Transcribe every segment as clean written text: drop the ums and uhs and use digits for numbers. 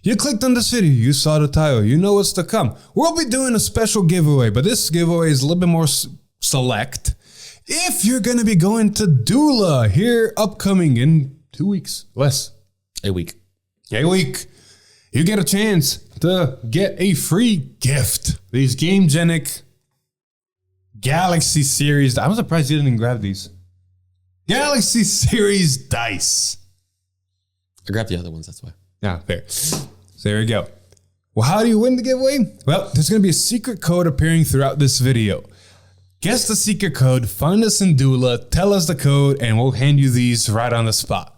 You clicked on this video, you saw the title, you know what's to come. We'll be doing a special giveaway, but this giveaway is a little bit more select. If you're going to be going to Doula here upcoming in 2 weeks, less. A week. You get a chance to get a free gift. These GameGenic Galaxy Series. I'm surprised you didn't grab these. Galaxy Series dice. I grabbed the other ones, that's why. Yeah, fair. So there you go. Well, how do you win the giveaway? Well, there's going to be a secret code appearing throughout this video. Guess the secret code, find us in Doula, tell us the code, and we'll hand you these right on the spot.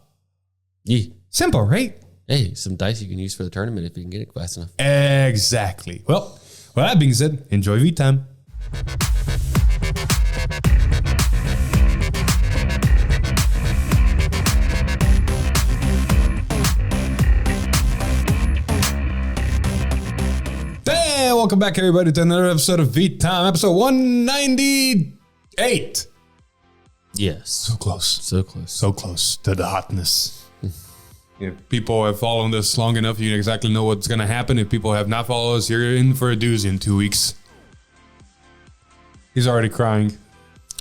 Yeah. Simple, right? Hey, some dice you can use for the tournament if you can get it fast enough. Exactly. Well, with that being said, enjoy V-Time. Hey, welcome back everybody to another episode of V-Time, episode 198. Yes. So close. So close. So close to the hotness. If people have followed us long enough, you exactly know what's going to happen. If people have not followed us, you're in for a doozy in 2 weeks. He's already crying.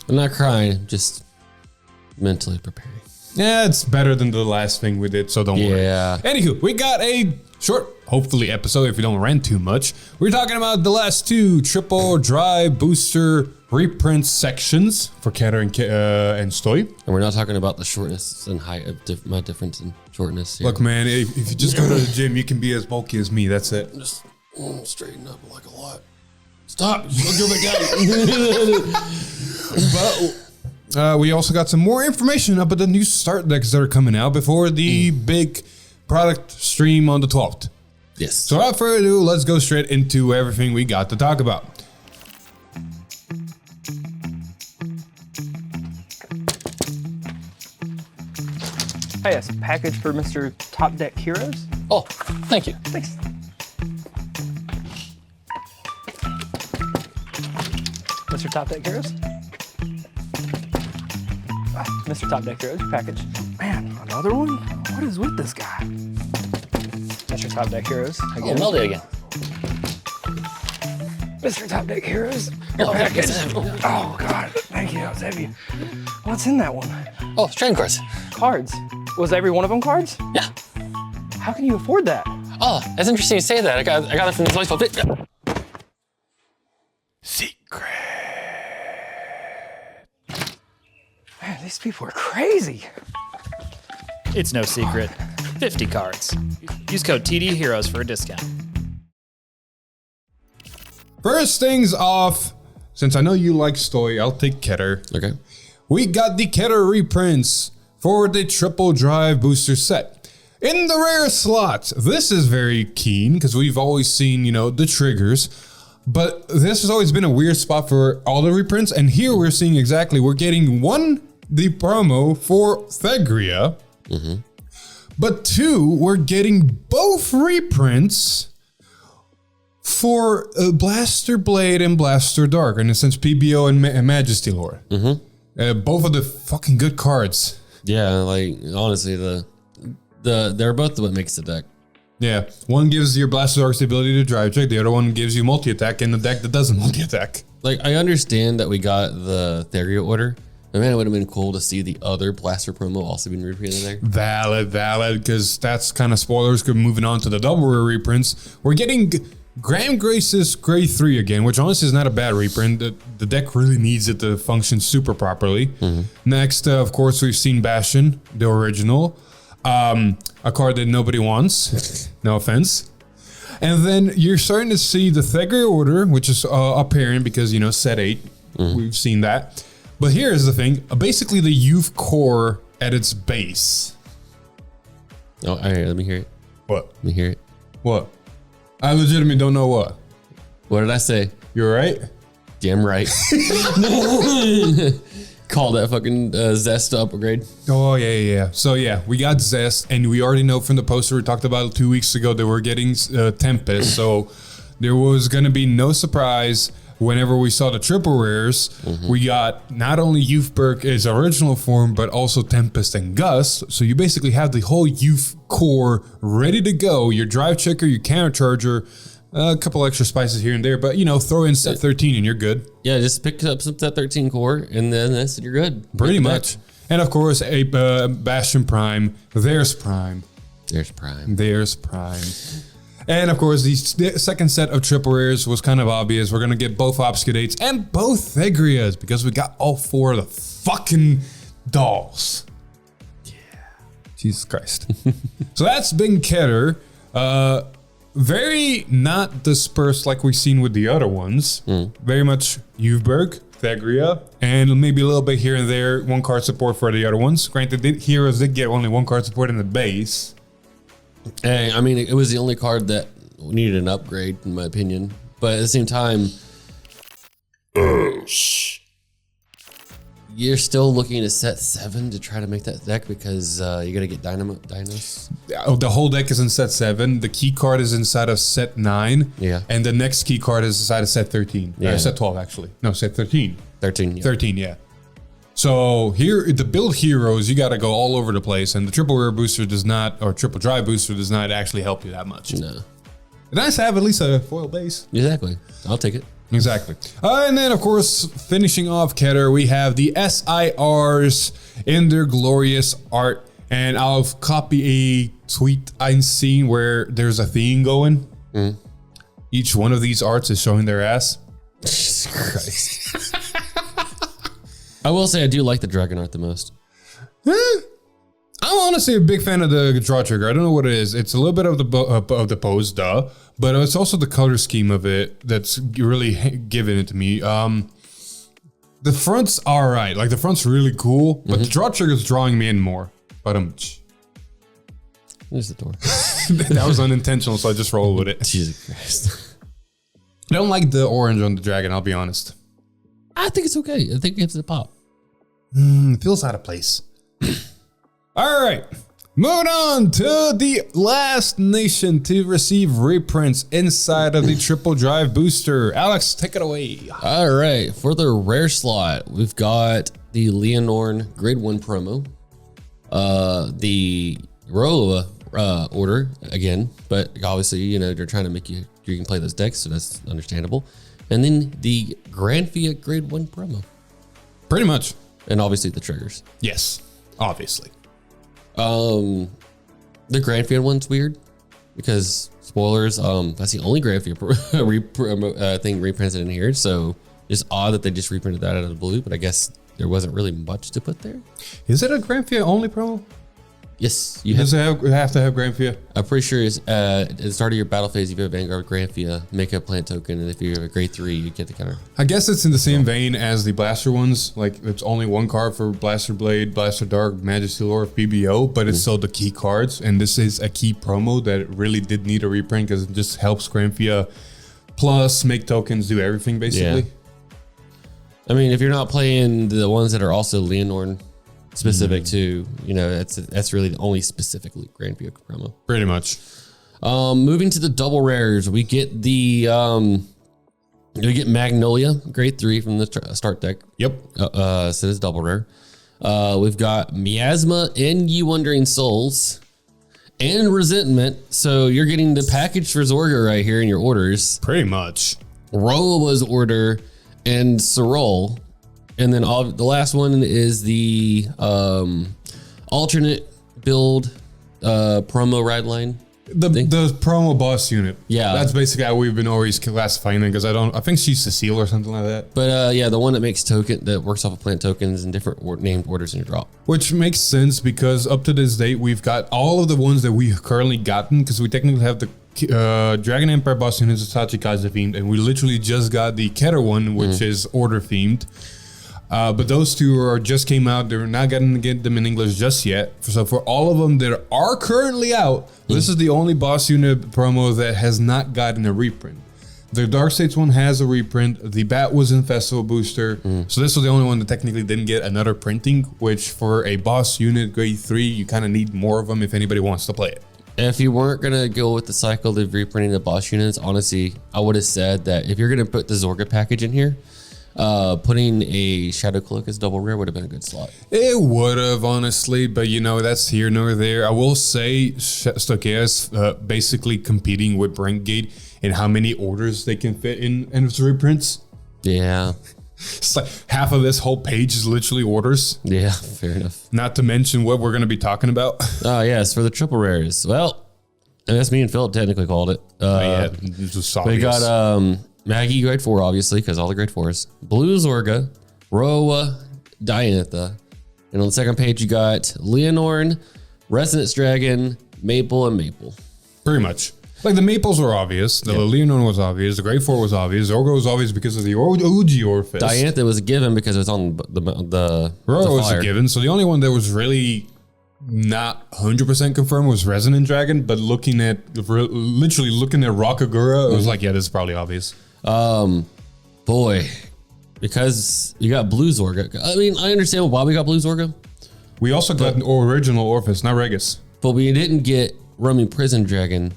I'm not crying, just mentally preparing. Yeah, it's better than the last thing we did, so don't worry. Yeah. Anywho, we got a short, hopefully, episode if we don't rant too much. We're talking about the last two triple drive booster reprint sections for Keter and Stoy. And we're not talking about the shortness and height of my difference in shortness here. Look, man, if you just go to the gym, you can be as bulky as me. That's it. Just straighten up like a lot. Stop. Just go back down. But we also got some more information about the new start decks that are coming out before the big product stream on the 12th. Yes. So without further ado, let's go straight into everything we got to talk about. Hey, yes, package for Mr. Top Deck Heroes. Oh, thank you. Thanks. Mr. Top Deck Heroes. Mr. Top Deck Heroes, package. Man, another one? What is with this guy? Mr. Top Deck Heroes, Oh, again. Melody again. Mr. Top Deck Heroes, your package. Oh, God, thank you, that was heavy. What's in that one? Oh, trading cards. Cards. Was every one of them cards? Yeah. How can you afford that? Oh, that's interesting you say that. I got it from this place called Secret. Man, these people are crazy. It's no secret. 50 cards. Use code TD Heroes for a discount. First things off, since I know you like Stoy, I'll take Keter. Okay. We got the Keter reprints for the triple drive booster set. In the rare slots, this is very keen because we've always seen, the triggers, but this has always been a weird spot for all the reprints. And here we're seeing we're getting the promo for Thegria, but two, we're getting both reprints for Blaster Blade and Blaster Dark, in a sense PBO and Majesty lore. Both of the fucking good cards. Yeah, like honestly, they're both what makes the deck. Yeah, one gives your Blaster Darks the ability to drive check, the other one gives you multi-attack in the deck that doesn't multi-attack. Like I understand that we got the Thegria order, but man, it would have been cool to see the other Blaster promo also being reprinted there. Valid, because that's kind of spoilers. Moving on to the double rare reprints, we're getting Graham Grace's Grade 3 again, which honestly is not a bad reprint. The deck really needs it to function super properly. Next, of course, we've seen Bastion, the original. A card that nobody wants. No offense. And then you're starting to see the Thegria order, which is apparent because, set 8. We've seen that. But here's the thing. Basically, the youth core at its base. Oh, all right, let me hear it. What? Let me hear it. What? I legitimately don't know what. What did I say? You're right? Damn right. Call that fucking Zest upgrade. Oh, yeah. So, yeah, we got Zest, and we already know from the poster we talked about 2 weeks ago that we're getting Tempest. So, there was going to be no surprise. whenever we saw the triple rares, we got not only Youthberg its original form, but also Tempest and Gust. So you basically have the whole Youth core ready to go. Your drive checker, your counter charger, a couple extra spices here and there, but throw in set 13 and you're good. Yeah, just pick up some set 13 core and then you're good. Pretty much. And of course, a Bastion Prime. There's Prime. There's Prime. There's Prime. And of course, the second set of triple rares was kind of obvious. We're going to get both Obscudates and both Thegrias because we got all 4 of the fucking dolls. Yeah. Jesus Christ. So that's been Keter. Very not dispersed like we've seen with the other ones. Very much Youthberg, Thegria, and maybe a little bit here and there, 1 card support for the other ones. Granted, Heroes did get only 1 card support in the base. Hey, I mean, it was the only card that needed an upgrade, in my opinion. But at the same time, you're still looking to set 7 to try to make that deck because you got to get dinos. Oh, the whole deck is in set 7. The key card is inside of set 9. Yeah. And the next key card is inside of set 13. Yeah. Set 12, actually. No, set 13. 13. Yeah. 13, yeah. So here, the build heroes, you got to go all over the place, and the triple rare booster does not, or triple drive booster does not actually help you that much. No. It's nice to have at least a foil base. Exactly. I'll take it. Exactly. And then, of course, finishing off Keter, we have the SIRs in their glorious art, and I'll copy a tweet I've seen where there's a theme going. Each one of these arts is showing their ass. Jesus Christ. I will say I do like the dragon art the most. I'm honestly a big fan of the draw trigger. I don't know what it is. It's a little bit of the pose, duh, but it's also the color scheme of it that's really giving it to me. The front's all right. Like the front's really cool, but the draw trigger's drawing me in more. But There's the door. that was unintentional, so I just rolled with it. Jesus Christ. I don't like the orange on the dragon. I'll be honest. I think it's okay. I think it gives it a pop. It feels out of place. All right. Moving on to the last nation to receive reprints inside of the triple drive booster. Alex, take it away. All right. For the rare slot, we've got the Leonorn Grade 1 promo. The Roa order again, but obviously, they're trying to make you can play those decks, so that's understandable. And then the Granfia Grade 1 promo. Pretty much. And obviously the triggers. Yes, obviously. The Granfia one's weird because spoilers, that's the only Granfia thing reprinted in here. So it's odd that they just reprinted that out of the blue, but I guess there wasn't really much to put there. Is it a Granfia only promo? Yes, Does it have to have Granfia? I'm pretty sure it's at the start of your battle phase, if you have Vanguard Granfia, make a plant token, and if you have a grade 3, you get the counter. I guess it's in the same vein as the Blaster ones. Like, it's only 1 card for Blaster Blade, Blaster Dark, Magic Steel, or PBO, but it's still the key cards. And this is a key promo that really did need a reprint because it just helps Granfia plus make tokens do everything, basically. Yeah. I mean, if you're not playing the ones that are also Leonorn specific to, that's really the only specifically Granfia promo. Pretty much. Moving to the double rares, we get Magnolia Grade 3 from the start deck. Yep. So it's double rare. We've got Miasma and You Wandering Souls and Resentment. So you're getting the package for Zorga right here in your orders. Pretty much. Roa's order and Sorol. And then the last one is the alternate build promo ride line. The promo boss unit. Yeah. That's basically how we've been always classifying it because I think she's Cecile or something like that. But yeah, the one that makes that works off of plant tokens and different named orders in your drop. Which makes sense because up to this date, we've got all of the ones that we've currently gotten because we technically have the Dragon Empire boss unit is Tachikaze themed, and we literally just got the Keter one, which is order themed. But those two just came out. They're not going to get them in English just yet. So for all of them that are currently out, this is the only boss unit promo that has not gotten a reprint. The Dark States one has a reprint. The Bat was in Festival Booster. So this was the only one that technically didn't get another printing, which for a boss unit grade 3, you kind of need more of them if anybody wants to play it. If you weren't gonna go with the cycle of reprinting the boss units, honestly, I would have said that if you're gonna put the Zorga package in here, putting a Shadow Cloak as double rare would have been a good slot. It would have, honestly, but you know, that's here nor there. I will say Stokea is basically competing with Brentgate in how many orders they can fit in its reprints. Yeah. It's like half of this whole page is literally orders. Yeah, fair enough. Not to mention what we're going to be talking about. Oh, yes, for the triple rares. Well, I guess me and Phil technically called it. It's just obvious. We got Maggie grade 4, obviously, because all the grade 4s. Blue Zorga, Roa, Diantha. And on the second page, you got Leonorn, Resonance Dragon, Maple, and Maple. Pretty much. Like the Maples were obvious. The Leonon was obvious. The Grade 4 was obvious. Zorgo was obvious because of the OG Orphis. Diantha was a given because it was on the Roa was a given. So the only one that was really not 100% confirmed was Resonant Dragon. But literally looking at Rockagura, it was like, yeah, this is probably obvious. Boy, because you got Blue Zorga. I mean, I understand why we got Blue Zorga, We also got an original Orphis, not Regis. but we didn't get Roaming Prison Dragon.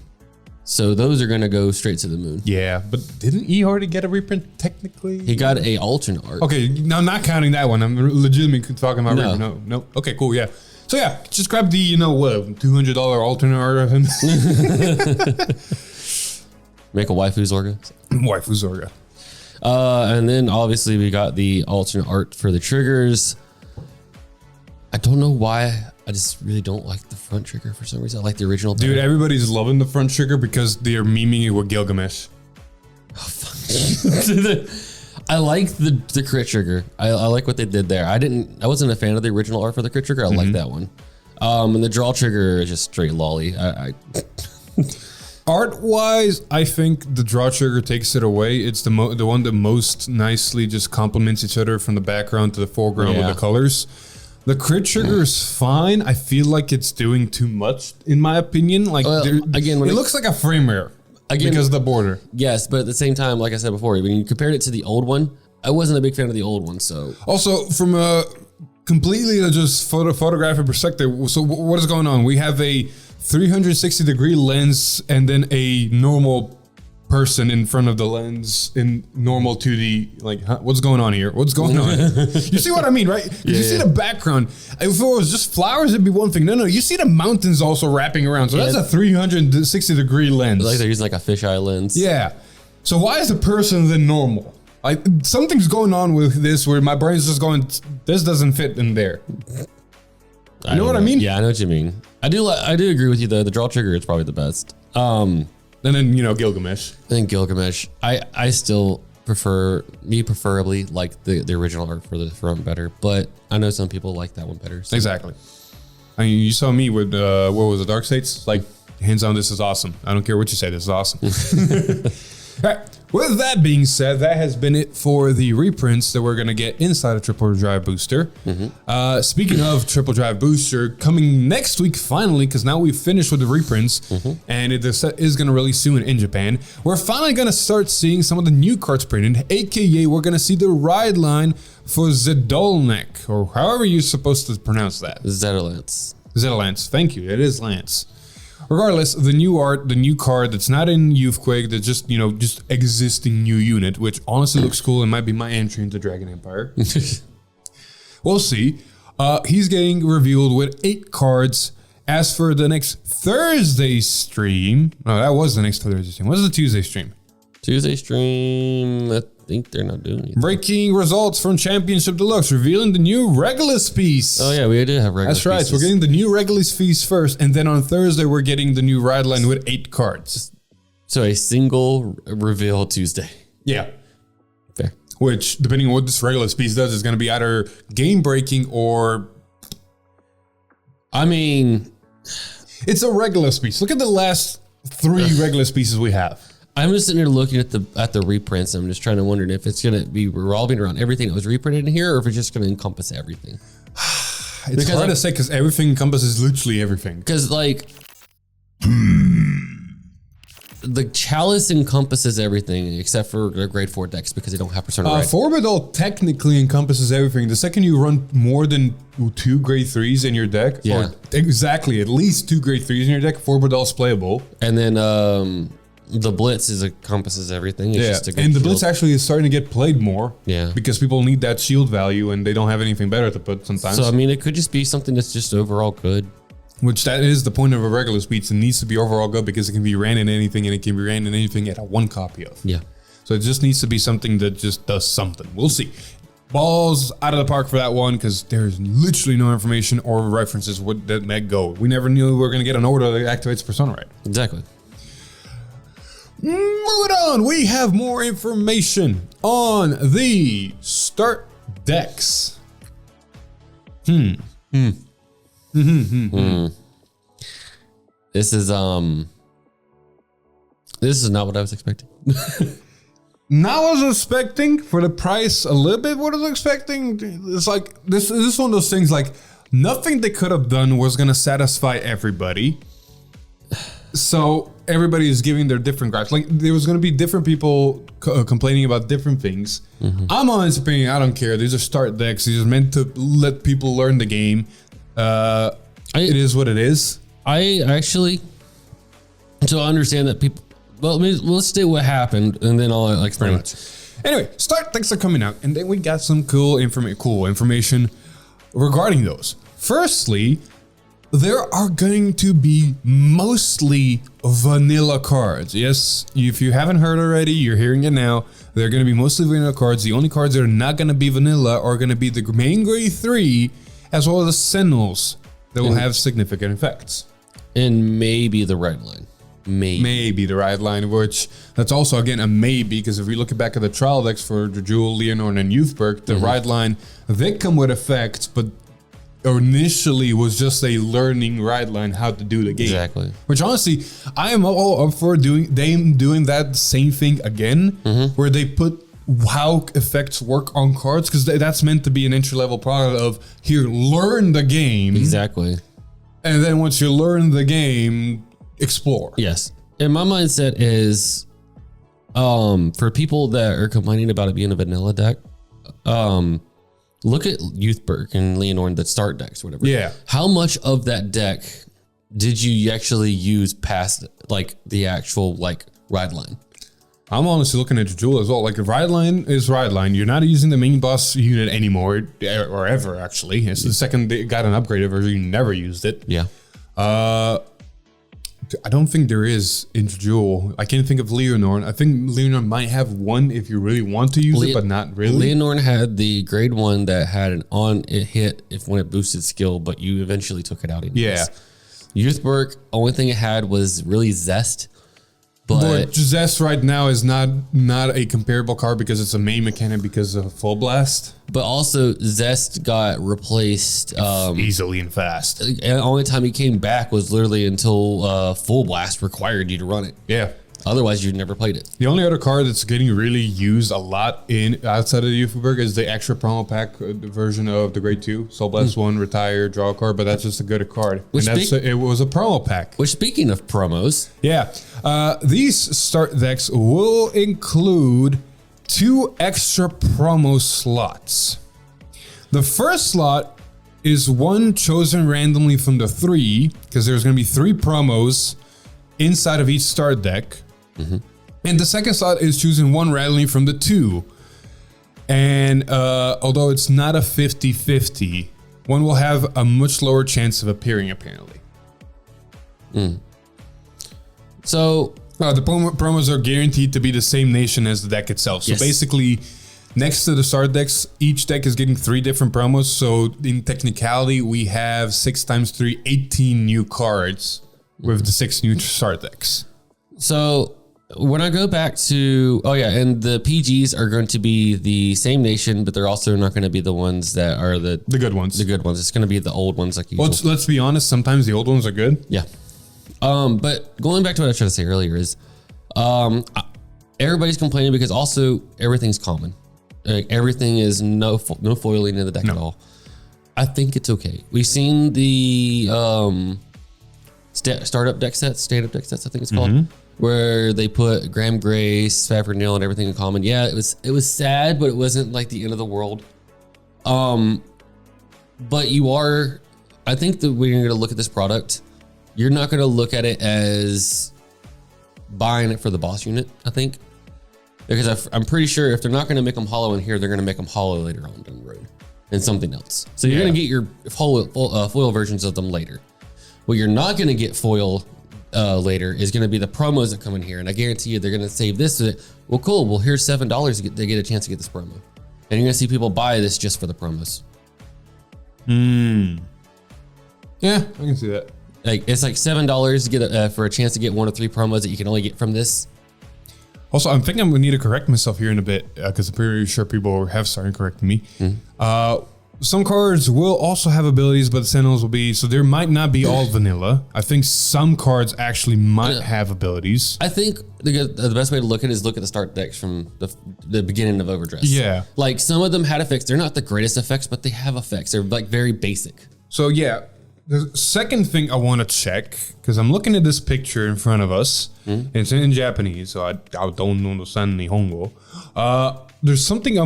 So those are going to go straight to the moon. Yeah, but didn't he already get a reprint technically? He got a alternate art. Okay, now I'm not counting that one. I'm legitimately talking about reprint. No. Okay, cool, yeah. So yeah, just grab the, $200 alternate art of him. Make a waifu Zorga. Waifu Zorga. And then obviously we got the alternate art for the triggers. I don't know why. I just really don't like the front trigger for some reason. I like the original. Dude, everybody's loving the front trigger because they're memeing it with Gilgamesh. I like the crit trigger. I like what they did there. I wasn't a fan of the original art for the crit trigger. I like that one. And the draw trigger is just straight lolly. Art-wise, I think the draw trigger takes it away. It's the one that most nicely just complements each other from the background to the foreground with the colors. The crit trigger is fine. I feel like it's doing too much, in my opinion. Like again, it looks like a frame error because of the border. Yes, but at the same time, like I said before, when you compared it to the old one, I wasn't a big fan of the old one. So also from a completely just photographic perspective, so what is going on? We have a 360-degree lens and then a normal person in front of the lens in normal 2D. Like, what's going on here? What's going on? You see what I mean, right? You see the background. If it was just flowers, it'd be one thing. No, you see the mountains also wrapping around. So that's a 360-degree lens. Like they're using like a fisheye lens. Yeah. So why is the person then normal? Something's going on with this where my brain's just going, this doesn't fit in there. You know what I mean? Yeah, I know what you mean. I do agree with you though. The draw trigger is probably the best. And then, Gilgamesh. I think Gilgamesh. I still preferably like the original art for the front better, but I know some people like that one better. So. Exactly. I mean, you saw me with, what was it, Dark States? Like, hands down, this is awesome. I don't care what you say, this is awesome. All right. With that being said, that has been it for the reprints that we're going to get inside of Triple Drive Booster. Speaking of Triple Drive Booster, coming next week, finally, because now we've finished with the reprints, and the set is going to release soon in Japan, we're finally going to start seeing some of the new cards printed, aka we're going to see the ride line for Zedolnik, or however you're supposed to pronounce that. Zedolance. Zedolance, thank you. It is Lance. Regardless, the new art, the new card that's not in Youthquake, that's just, just existing new unit, which honestly looks cool and might be my entry into Dragon Empire. We'll see. He's getting revealed with 8 cards. As for the next Thursday stream, no, that was the next Thursday stream. What was the Tuesday stream? Tuesday stream, I think they're not doing it. Breaking results from Championship Deluxe, revealing the new Regulus piece. Oh yeah, we do have Regulus That's right. pieces. So we're getting the new Regulus piece first, and then on Thursday we're getting the new ride line with 8 cards. So a single reveal Tuesday. Yeah. Fair. Which, depending on what this Regulus piece does, is going to be either game breaking or... I mean... It's a Regulus piece. Look at the last 3 Regulus pieces we have. I'm just sitting here looking at the reprints. I'm just trying to wonder if it's going to be revolving around everything that was reprinted in here, or if it's just going to encompass everything. It's hard to say because everything encompasses literally everything. Because the chalice encompasses everything except for the grade 4 decks because they don't have Persona Red. Forbidal technically encompasses everything. The second you run more than 2 grade 3s in your deck, Yeah. or exactly at least 2 grade 3s in your deck, Forbidal's playable. And then the Blitz encompasses everything. It's just a good and the shield. Blitz actually is starting to get played more. Yeah. Because people need that shield value and they don't have anything better to put sometimes. So I mean, it could just be something that's just overall good. Which that is the point of a regular speech. It needs to be overall good because it can be ran in anything and it can be ran in anything at a 1 copy of. Yeah. So it just needs to be something that just does something. We'll see. Balls out of the park for that one because there's literally no information or references that go. We never knew we were going to get an order that activates Persona Red. Exactly. Moving on, we have more information on the start decks. This is not what I was expecting. Now I was expecting for the price a little bit what I was expecting. It's like this is one of those things like nothing they could have done was gonna satisfy everybody. So everybody is giving their different gripes. Like there was gonna be different people complaining about different things. I'm honest opinion, I don't care. These are start decks. These are meant to let people learn the game. It is what it is. I actually, so I understand that people. Well, let's say what happened, and then I'll explain it. Anyway, start decks are coming out, and then we got some cool information regarding those. Firstly, there are going to be mostly vanilla cards. Yes, if you haven't heard already, you're hearing it now. They're going to be mostly vanilla cards. The only cards that are not going to be vanilla are going to be the main grade 3, as well as the Sentinels that will have significant effects. And maybe the red line. Maybe the right line, which that's also again a maybe because if we look back at the trial decks for the Jewel, Leonore, and Youthberg, the right line they come with effects, but initially was just a learning right line how to do the game. Exactly. Which honestly, I am all up for doing that same thing again, where they put how effects work on cards because that's meant to be an entry level product of here, learn the game. Exactly. And then once you learn the game, explore. Yes. And my mindset is, for people that are complaining about it being a vanilla deck, look at Youthberg and Leonore and the start decks, whatever. Yeah. How much of that deck did you actually use past like the actual like ride line? I'm honestly looking at Jewel as well. Like the ride line is ride line. You're not using the main boss unit anymore, or ever actually. It's the second they got an upgraded version, you never used it. Yeah. I don't think there is in Jewel. I can't think of Leonore. I think Leonore might have one if you really want to use it, but not really. Leonore had the grade 1 that had an it hit if when it boosted skill, but you eventually took it out anyways. Yeah. Youthberg, only thing it had was really Zest. But Zest right now is not a comparable card because it's a main mechanic because of Full Blast. But also Zest got replaced Easily and fast. and the only time he came back was literally until Full Blast required you to run it. Yeah. Otherwise, you'd never played it. The only other card that's getting really used a lot in outside of the Youthberg is the extra promo pack version of the Grade 2. Soul Blast 1, retire, draw a card, but that's just a good card. Which and it was a promo pack. Which, speaking of promos, Yeah. These start decks will include 2 extra promo slots. The first slot is one chosen randomly from the 3, because there's going to be 3 promos inside of each start deck. And the second slot is choosing one randomly from the 2. And although it's not a 50-50, one will have a much lower chance of appearing, apparently. so The promos are guaranteed to be the same nation as the deck itself. So Yes. basically, next to the start decks, each deck is getting 3 different promos. So in technicality, we have 6 times 3, 18 new cards with the 6 new start decks. So when I go back to, and the PGs are going to be the same nation, but they're also not going to be the ones that are the The good ones. good ones. It's going to be the old ones like usual. Well, let's be honest, sometimes the old ones are good. Yeah. But going back to what I was trying to say earlier is, everybody's complaining because also everything's common. Like everything is no foiling in the deck at all. I think it's okay. We've seen the startup deck sets, stand-up deck sets, I think it's called. where they put Graham Grace, Stafford Neal, and everything in common. Yeah, it was sad, but it wasn't like the end of the world. But I think that when you're going to look at this product, you're not going to look at it as buying it for the boss unit, I think. Because I'm pretty sure if they're not going to make them hollow in here, they're going to make them hollow later on down the road and something else. So you're going to get your foil versions of them later. What you're not going to get foil later is going to be the promos that come in here. And I guarantee you they're going to save this. Well, cool. Well, here's $7 to get a chance to get this promo. And you're going to see people buy this just for the promos. Yeah, I can see that. Like it's like $7 to get for a chance to get 1 or 3 promos that you can only get from this. Also, I'm thinking I'm gonna need to correct myself here in a bit because I'm pretty sure people have started correcting me. Some cards will also have abilities, but the Sentinels will be, so there might not be all vanilla. I think some cards actually might have abilities. I think the best way to look at it is look at the start decks from the beginning of Overdress. Yeah. Like some of them had effects. They're not the greatest effects, but they have effects. They're like very basic. So yeah, the second thing I want to check, because I'm looking at this picture in front of us, and it's in Japanese, so I don't understand Nihongo. There's something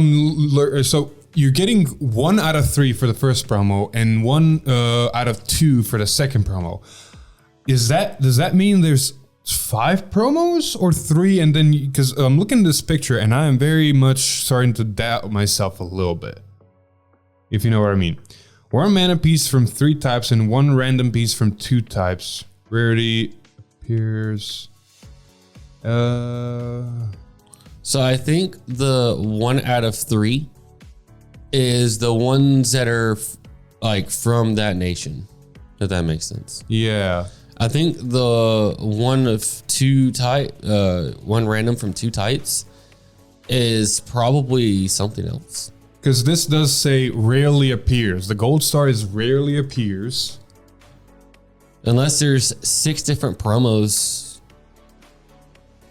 so you're getting 1 out of 3 for the first promo and 1 out of 2 for the second promo. Does that mean there's 5 promos or 3? And then, because I'm looking at this picture and I am very much starting to doubt myself a little bit, if you know what I mean. 1 mana piece from 3 types and 1 random piece from 2 types. Rarity appears. So I think the 1 out of 3 is the ones that are like from that nation, if that makes sense. Yeah. I think the 1 of 2 type, 1 random from 2 types is probably something else. Because this does say rarely appears. The gold star is rarely appears. Unless there's 6 different promos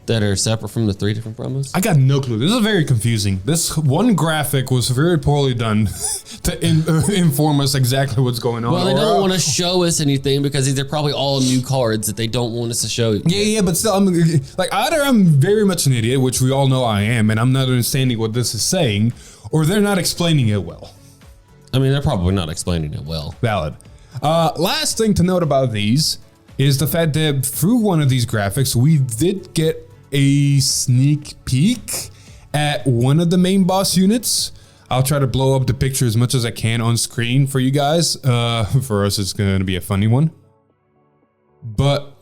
that are separate from the 3 different promos. I got no clue. This is very confusing. This one graphic was very poorly done to inform us exactly what's going on. Well, they don't want to show us anything because these are probably all new cards that they don't want us to show. Yeah, but still, I'm like, either I'm very much an idiot, which we all know I am, and I'm not understanding what this is saying, or they're not explaining it well. I mean, they're probably not explaining it well. Valid. Last thing to note about these is the fact that through one of these graphics, we did get a sneak peek at one of the main boss units. I'll try to blow up the picture as much as I can on screen for you guys. For us, it's going to be a funny one. But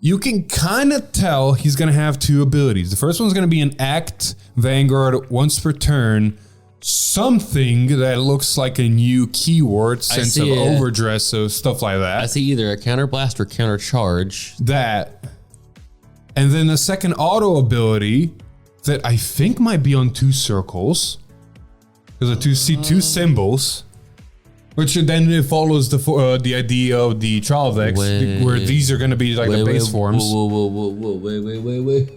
you can kind of tell he's going to have 2 abilities. The first one's going to be an act Vanguard once per turn. Something that looks like a new keyword, sense of overdress, so stuff like that. I see either a counter blast or counter charge. That. And then the second auto ability that I think might be on 2 circles. Because I see 2 symbols. Which then it follows the idea of the trial decks, where these are going to be like the base forms. Whoa, wait.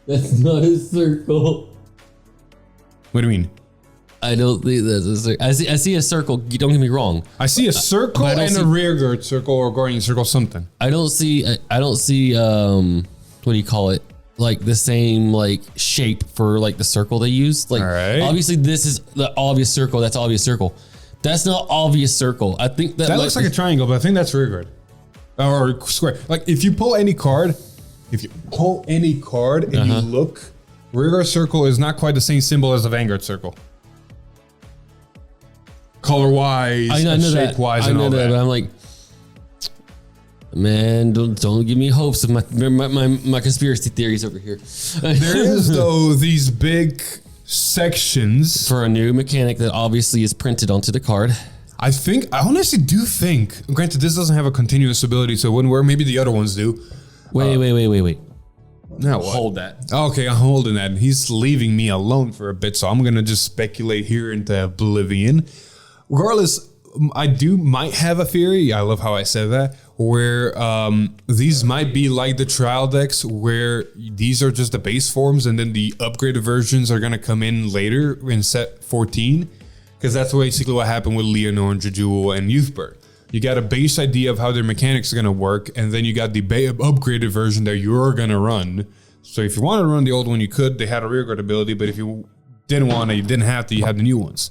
That's not a circle. What do you mean? I don't think that's a circle. I see a circle. Don't get me wrong. I see a circle and a rear guard circle or guardian circle, something. I don't see. What do you call it? Like the same like shape for like the circle they use. Like obviously this is the obvious circle. That's obvious circle. That's not obvious circle. I think that looks like a triangle, but I think that's rear guard or square. Like if you pull any card, and you look, rear guard circle is not quite the same symbol as the Vanguard circle. Color wise, shape wise, and all that. But I'm like, man, don't give me hopes of my conspiracy theories over here. There is though these big sections for a new mechanic that obviously is printed onto the card. I honestly do think, granted this doesn't have a continuous ability, so it wouldn't work. Maybe the other ones do. Wait. Now what? Hold that. Okay, I'm holding that. He's leaving me alone for a bit, so I'm gonna just speculate here into oblivion. Regardless, I might have a theory. I love how I said that. Where these might be like the trial decks, where these are just the base forms, and then the upgraded versions are gonna come in later in set 14, because that's basically what happened with Leonor and Jejewel and Youthbird. You got a base idea of how their mechanics are going to work, and then you got the upgraded version that you're going to run. So if you wanted to run the old one, you could. They had a rearguard ability, but if you didn't want to, you didn't have to. You had the new ones.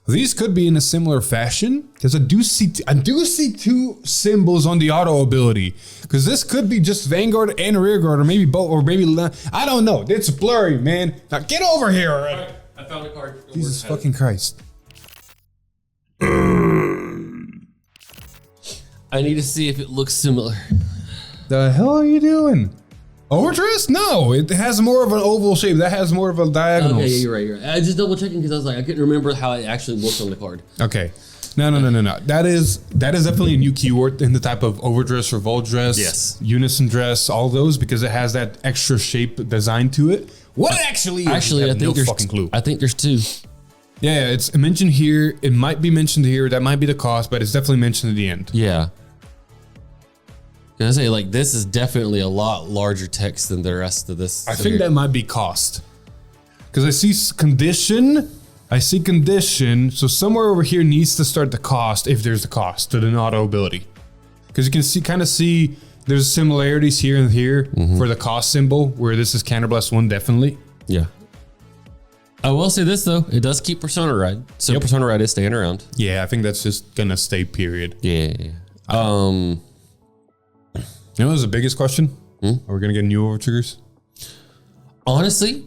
These could be in a similar fashion, because I do see two symbols on the auto ability. Because this could be just Vanguard and rearguard, or maybe both, or maybe I don't know. It's blurry, man. Now get over here already. I found a card. Jesus fucking Christ. I need to see if it looks similar. The hell are you doing? Overdress? No, it has more of an oval shape. That has more of a diagonal. Okay, you're right. I just double checking because I was like, I couldn't remember how it actually looked on the card. Okay. No. That is definitely a new keyword in the type of overdress, revolt dress, Yes. unison dress, all those, because it has that extra shape design to it. What it actually is, Actually, I have think no there's fucking clue. I think there's two. Yeah, it's mentioned here. It might be mentioned here. That might be the cost, but it's definitely mentioned at the end. Yeah. I say like this is definitely a lot larger text than the rest of this. I think that might be cost. Because I see condition. So somewhere over here needs to start the cost, if there's a cost to the auto ability. Because you can kind of see there's similarities here and here for the cost symbol, where this is Counterblast 1 definitely. Yeah. I will say this though, it does keep Persona Ride. So Persona Ride is staying around. Yeah, I think that's just gonna stay, period. Yeah. You know what's the biggest question? Are we gonna get new over triggers? Honestly,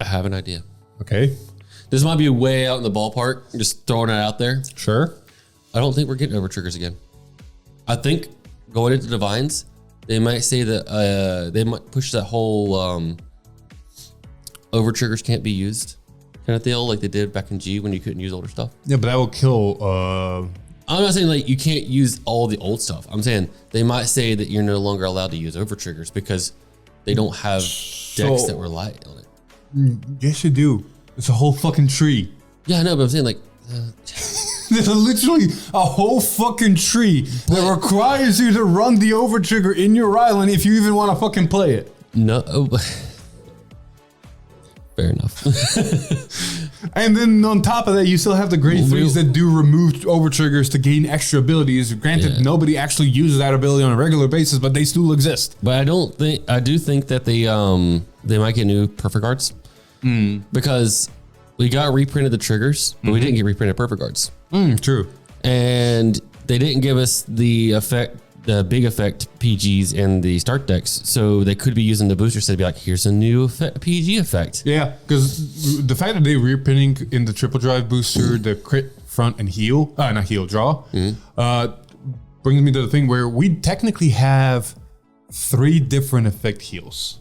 I have an idea. Okay, This might be way out in the ballpark, just throwing it out there. sure. I don't think we're getting over triggers again. I think going into Divines, they might say that they might push that whole over triggers can't be used kind of deal, like they did back in G when you couldn't use older stuff. Yeah, but that will kill. I'm not saying like you can't use all the old stuff. I'm saying they might say that you're no longer allowed to use over triggers because they don't have decks that rely on it. Yes, you do. It's a whole fucking tree. Yeah, I know, but I'm saying like. There's literally a whole fucking tree that requires you to run the over trigger in your island if you even want to fucking play it. No. Fair enough. And then on top of that, you still have the grade 3s that do remove over triggers to gain extra abilities. Granted, nobody actually uses that ability on a regular basis, but they still exist. But I do think that they might get new perfect guards. Because we got reprinted the triggers, but we didn't get reprinted perfect guards. True. And they didn't give us the big effect PGs and the start decks. So they could be using the boosters to be like, here's a new PG effect. Yeah, because the fact that they're reprinting in the triple drive booster, the crit, front, and heal, not heal, draw, brings me to the thing where we technically have 3 different effect heals,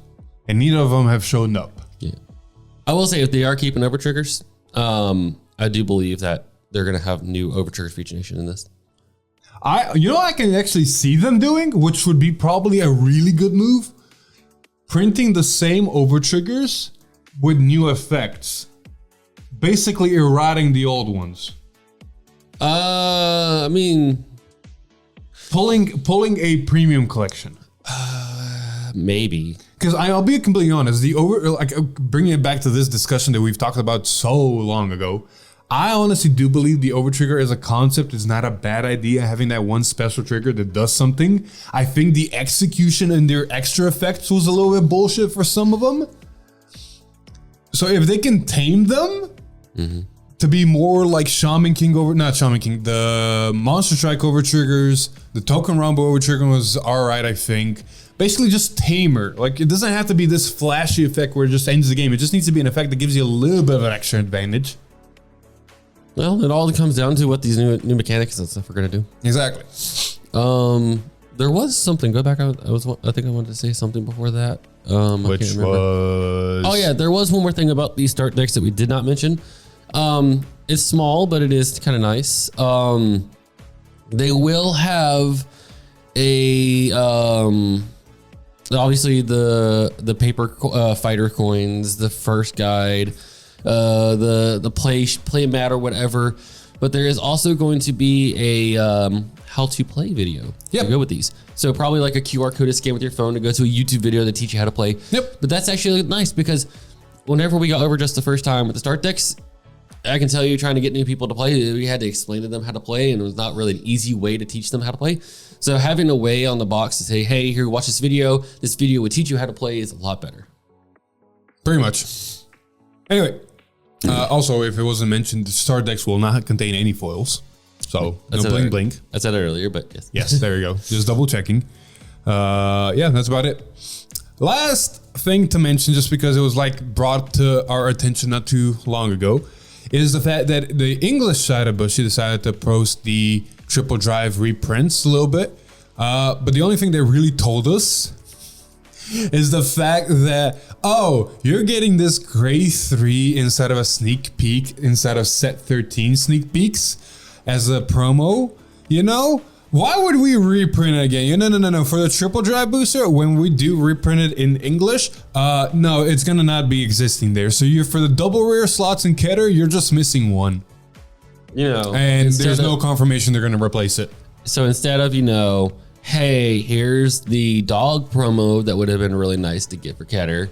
and neither of them have shown up. Yeah. I will say if they are keeping over triggers, I do believe that they're going to have new over triggers feature nation in this. I can actually see them doing, which would be probably a really good move. Printing the same over triggers with new effects, basically eroding the old ones. I mean, pulling a premium collection. Maybe. Because I'll be completely honest, bringing it back to this discussion that we've talked about so long ago, I honestly do believe the over trigger as a concept is not a bad idea, having that one special trigger that does something. I think the execution and their extra effects was a little bit bullshit for some of them. So if they can tame them to be more like the Monster Strike over triggers, the Token Rumble over trigger was alright, I think. Basically just tamer. Like, it doesn't have to be this flashy effect where it just ends the game. It just needs to be an effect that gives you a little bit of an extra advantage. Well, it all comes down to what these new mechanics and stuff are going to do. Exactly. There was something. Go back. I think I wanted to say something before that. Which was... Oh yeah, there was one more thing about these start decks that we did not mention. It's small, but it is kind of nice. They will have a obviously the paper fighter coins, the first guide, the play mat or whatever, but there is also going to be a how to play video to go with these. So probably like a QR code to scan with your phone to go to a YouTube video that teach you how to play. Yep. But that's actually nice because whenever we got over just the first time with the start decks, I can tell you, trying to get new people to play, we had to explain to them how to play, and it was not really an easy way to teach them how to play. So having a way on the box to say, hey, here, watch this video. This video would teach you how to play is a lot better. Pretty much. Anyway, also, if it wasn't mentioned, the start decks will not contain any foils. So no blink blink. I said it earlier, but yes. Yes, there you go. Just double checking. Yeah, that's about it. Last thing to mention, just because it was like brought to our attention not too long ago, is the fact that the English side of Bushy decided to post the triple drive reprints a little bit. But the only thing they really told us is the fact that, oh, you're getting this Gray 3 instead of a sneak peek, instead of set 13 sneak peeks as a promo, you know? Why would we reprint it again? No. For the triple drive booster, when we do reprint it in English, no, it's gonna not be existing there. So you're for the double rare slots in Keter, you're just missing one. You know, and there's no confirmation they're gonna replace it. So instead of, you know, hey, here's the dog promo that would have been really nice to get for Keter.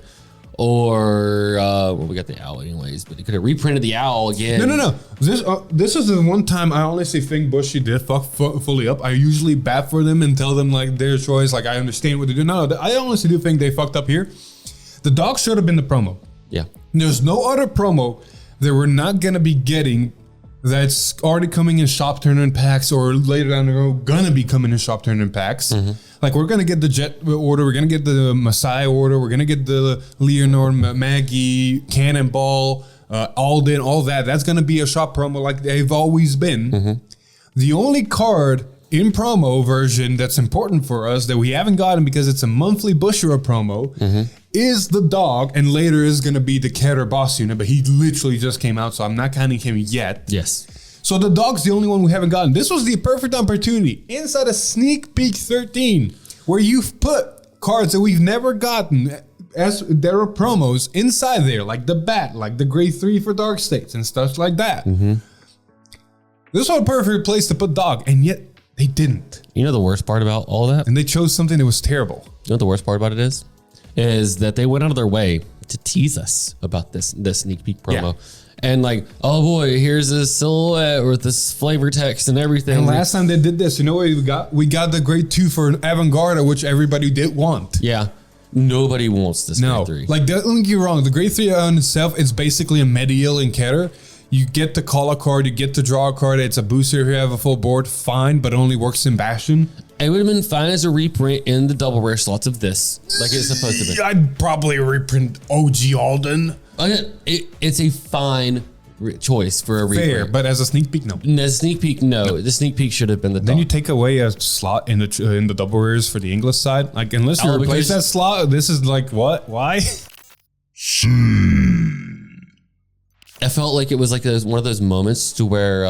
Or, well, we got the owl anyways, but he could have reprinted the owl again. No. This is the one time I honestly think Bushy did fuck fully up. I usually bat for them and tell them like their choice. Like I understand what they do. No, I honestly do think they fucked up here. The dog should have been the promo. Yeah. There's no other promo that we're not gonna be getting that's already coming in shop tournament packs or later down the road gonna be coming in shop tournament packs. Like we're gonna get the Jet order, we're gonna get the Messiah order, we're gonna get the Leonor, Maggie, Cannonball, Alden, all that. That's gonna be a shop promo like they've always been. The only card in promo version that's important for us that we haven't gotten because it's a monthly Bushra promo is the dog, and later is going to be the Keter boss unit, but he literally just came out, so I'm not counting him yet. Yes. So the dog's the only one we haven't gotten. This was the perfect opportunity inside a sneak peek 13 where you've put cards that we've never gotten as there are promos inside there, like the bat, like the Grade 3 for Dark States and stuff like that. This was a perfect place to put dog, and yet they didn't. You know the worst part about all that? And they chose something that was terrible. You know what the worst part about it is? Is that they went out of their way to tease us about this sneak peek promo. Yeah. And like, oh boy, here's this silhouette with this flavor text and everything. And last time they did this, you know what we got? We got the Grade 2 for Vanguard, which everybody did want. Yeah. Nobody wants this Grade 3. Like, don't get me wrong. The Grade 3 on itself, it's basically a Medial in Keter. You get to call a card, you get to draw a card. It's a booster if you have a full board, fine, but it only works in Bastion. It would have been fine as a reprint in the double rare slots of this, like it's supposed to be. I'd probably reprint OG Alden. It's a fine choice for a reprint. Fair, but as a sneak peek, no. The sneak peek, no. The sneak peek should have been the dog. Then you take away a slot in the double rares for the English side. Like, unless you replace that slot, this is like, what? Why? I felt like it was like one of those moments to where,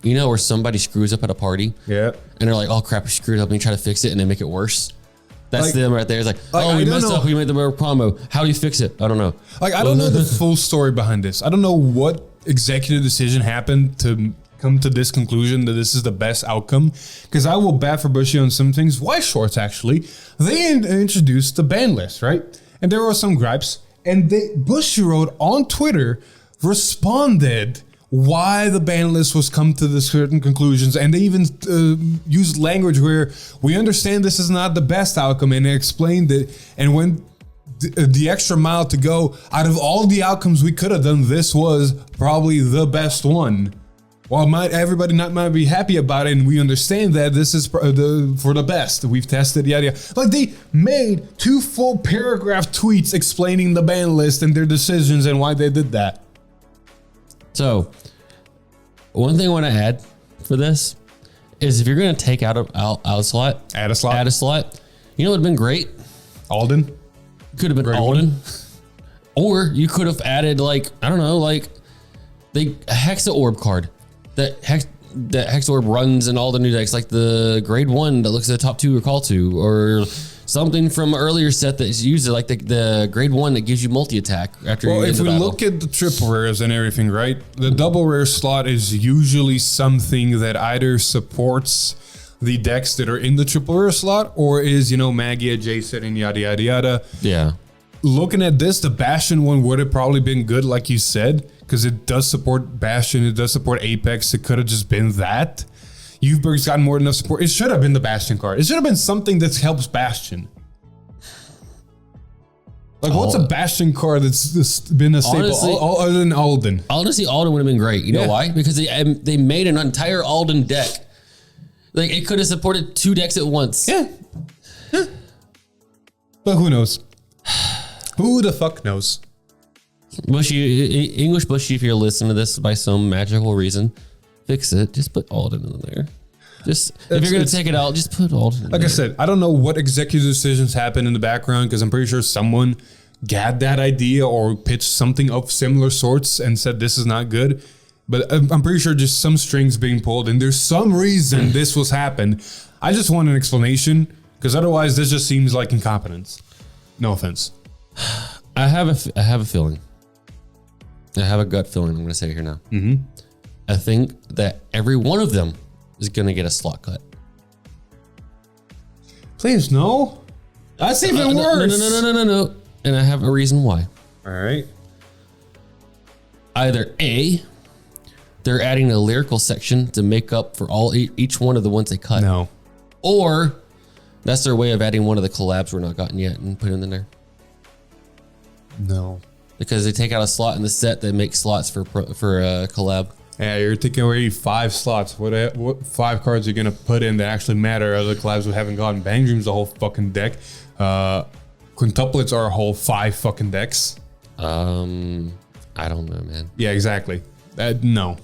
you know, where somebody screws up at a party. Yeah. And they're like, oh crap, we screwed up. And you try to fix it and they make it worse. That's like, them right there. It's like, oh, we messed up. We made the promo. How do you fix it? I don't know. Like, I don't know the full story behind this. I don't know what executive decision happened to come to this conclusion that this is the best outcome. Because I will bat for Bushy on some things. White Shorts, actually, they introduced the ban list, right? And there were some gripes. And Bushy wrote on Twitter, responded why the ban list was come to the certain conclusions, and they even used language where we understand this is not the best outcome, and they explained it and went the extra mile to go. Out of all the outcomes we could have done, this was probably the best one. While everybody might be happy about it, and we understand that this is for the best. We've tested, yada. Like, they made 2 full paragraph tweets explaining the ban list and their decisions and why they did that. So, one thing I want to add for this is if you're going to take out a slot, add a slot. You know what would have been great? Alden. Could have been Grade Alden. 1. Or you could have added, like, I don't know, like the Hexa Orb card. That Hexa Orb runs in all the new decks, like the Grade 1 that looks at the top 2 or call 2, or something from an earlier set that's used, like the Grade 1 that gives you multi-attack after you if we look at the triple rares and everything, right? The double rare slot is usually something that either supports the decks that are in the triple rare slot or is, you know, Maggie adjacent and yada, yada, yada. Yeah. looking at this, the Bastion one would have probably been good, like you said, because it does support Bastion, it does support Apex. It could have just been that. Uberg's gotten more than enough support. It should have been the Bastion card. It should have been something that helps Bastion. Like, what's a Bastion card that's been a staple Honestly, other than Alden? Honestly, Alden would have been great. You know Yeah. why? Because they made an entire Alden deck. Like, it could have supported 2 decks at once. Yeah. But who knows? Who the fuck knows? Bushy, English Bushy, if you're listening to this by some magical reason, fix it. Just put Alden in there. Just if you're gonna take it out, just put Alden in there. Like I said, I don't know what executive decisions happened in the background because I'm pretty sure someone got that idea or pitched something of similar sorts and said this is not good. But I'm pretty sure just some strings being pulled and there's some reason this was happened. I just want an explanation because otherwise this just seems like incompetence. No offense. I have a feeling. I have a gut feeling. I'm going to say it here now. Mm-hmm. I think that every one of them is going to get a slot cut. Please, no. That's even worse. No. And I have a reason why. All right. Either A, they're adding a lyrical section to make up for each one of the ones they cut. No. Or that's their way of adding one of the collabs we're not gotten yet and put it in there. No. Because they take out a slot in the set that makes slots for a collab. Yeah, you're taking away 5 slots. What 5 cards are you gonna put in that actually matter? Other collabs we haven't gotten. Bang Dream's a whole fucking deck. Quintuplets are a whole 5 fucking decks. I don't know, man. Yeah, exactly. No.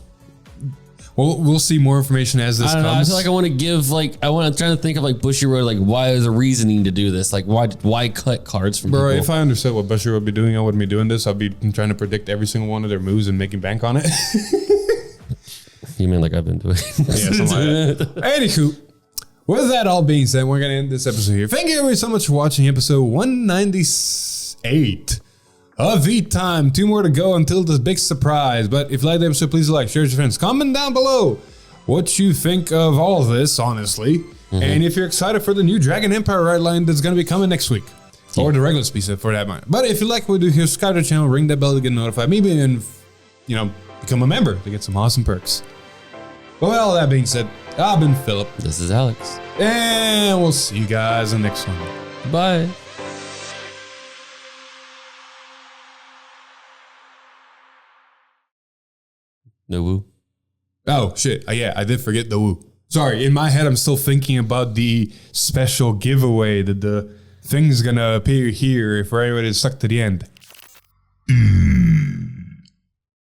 We'll see more information as this I don't know. I comes. feel like I want to give I'm trying to think of like Bushy Road, like why is a reasoning to do this? Like why cut cards from Bro, people? if I understood what Busher would be doing, I wouldn't be doing this. I'd be trying to predict every single one of their moves and making bank on it. You mean like I've been doing? Yeah, something like that. Anywho, with that all being said, we're going to end this episode here. Thank you everybody so much for watching episode 198 of V-Time. 2 more to go until this big surprise. But if you like the episode, please like, share with your friends. Comment down below what you think of all of this, honestly. And if you're excited for the new Dragon Empire ride line that's going to be coming next week. Or the regular piece for that matter. But if you like what we do here, subscribe to the channel, ring that bell to get notified. Maybe even, become a member to get some awesome perks. But with all that being said, I've been Philip. This is Alex. And we'll see you guys in the next one. Bye. No woo. Oh, shit. Yeah, I did forget the woo. Sorry, in my head, I'm still thinking about the special giveaway that the thing's gonna appear here for everybody to stuck to the end.